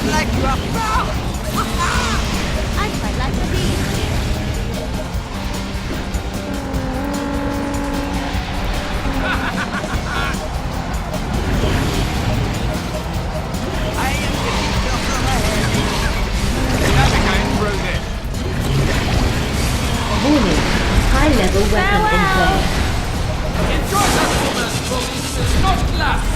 Like you up. I'd quite like to be here. I am getting yourself ahead. Navigating through this. Warning. High-level weapon in play. Enjoy that woman, but it will not last.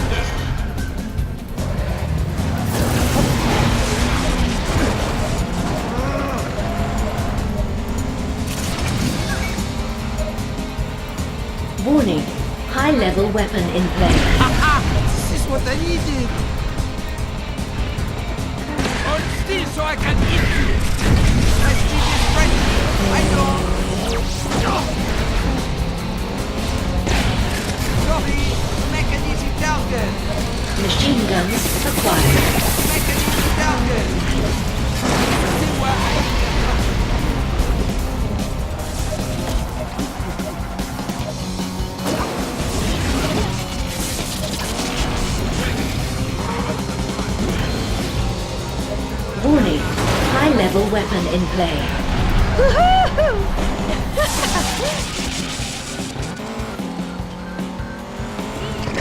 Warning. High-level weapon in play. This is what I needed. Hold still so I can eat you. My speed is ready. I know. Sorry, make an easy target. Machine guns acquired. Make an easy target. See where I am. Warning. High-level weapon in play.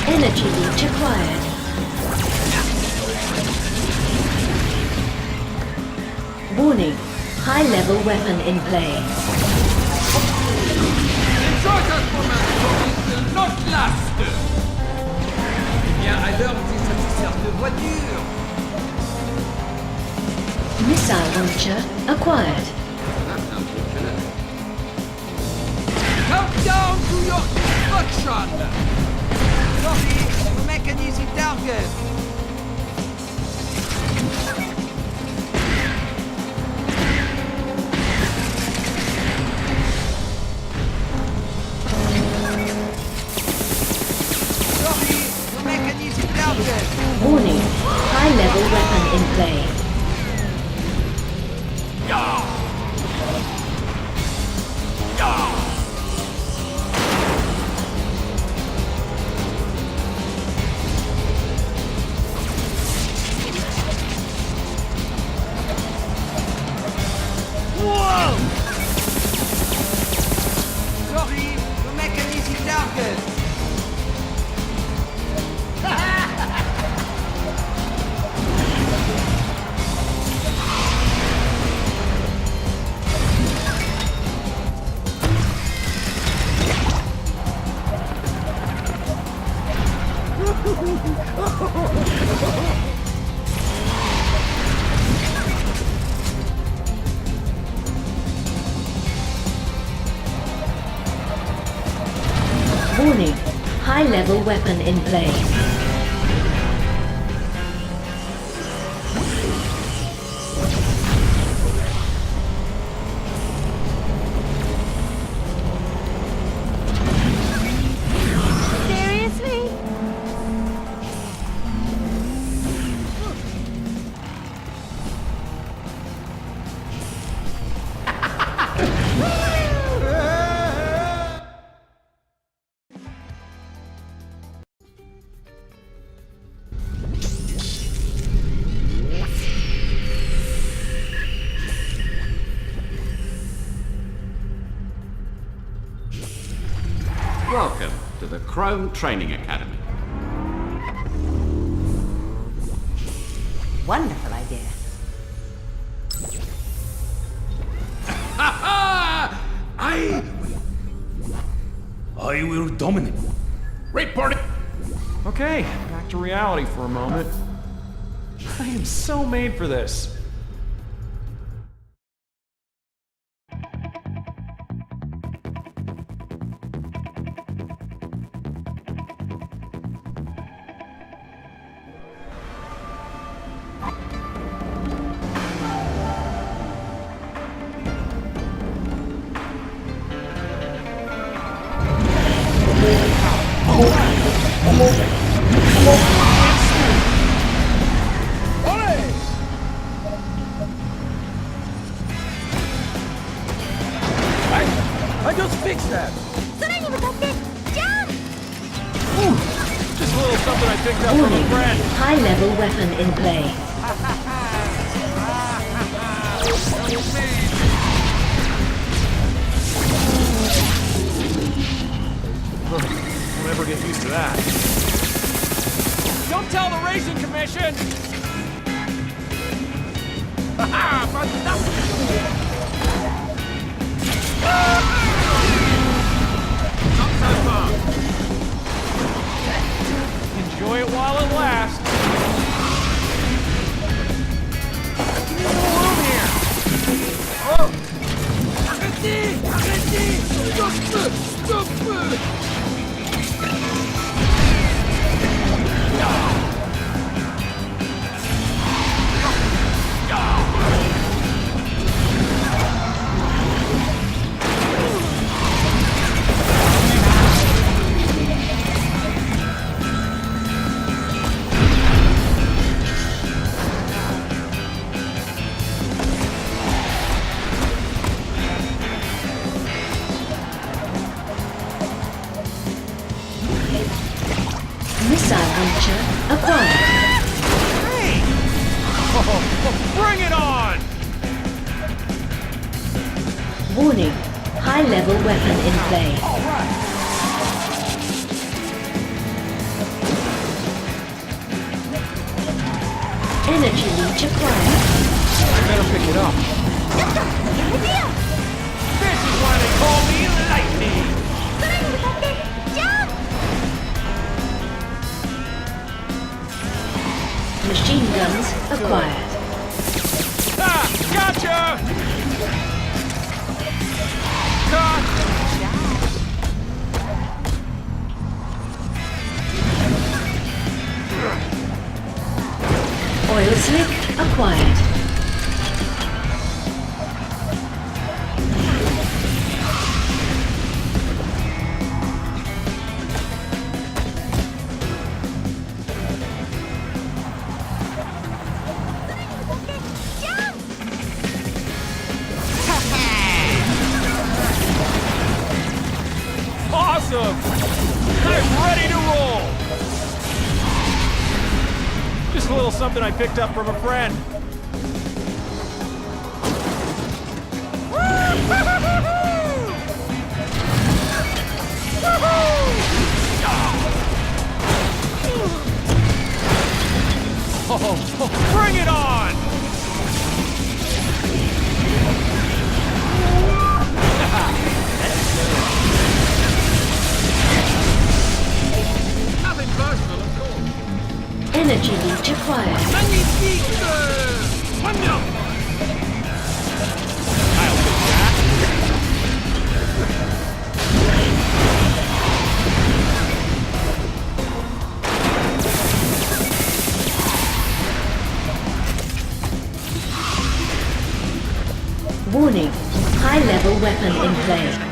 Energy leech acquired. Warning. High-level weapon in play. Enjoy that woman, but it will not last. Bien, alors, c'est satisfaire de voiture. Missile launcher acquired. Countdown to your destruction. Sorry, make an easy target. Sorry, make an easy target. Warning. High-level weapon in play. Sorry, make an easy target. Warning. High-level weapon in play. Seriously? Welcome to the Chrome Training Academy. Wonderful idea. I will dominate. Report it. Okay, back to reality for a moment. I am so made for this. Just fix that. 空に向かってジャンプ Just a little something I picked up from a Warning. friend. High level weapon in play. I'll never get used to that. Don't tell the racing commission! Enjoy it while it lasts. Give me a little room here. Arrêtez! Arrêtez! Stop! Stop! Missile launcher acquired. Bring it on! Warning. High level weapon in play. All right. Energy leech acquired. I better pick it up. ちょっとやめてよ This is why they call me Lightning! 空に向かってジャンプ Machine guns acquired. Ah! Gotcha! Cut! Oil slick acquired. Awesome! I'm ready to roll! Just a little something I picked up from a friend. Oh, bring it on! Nothing personal, of course. Energy leech acquired. Magnifique! Wonder! I'll take that. Warning. High level weapon in play.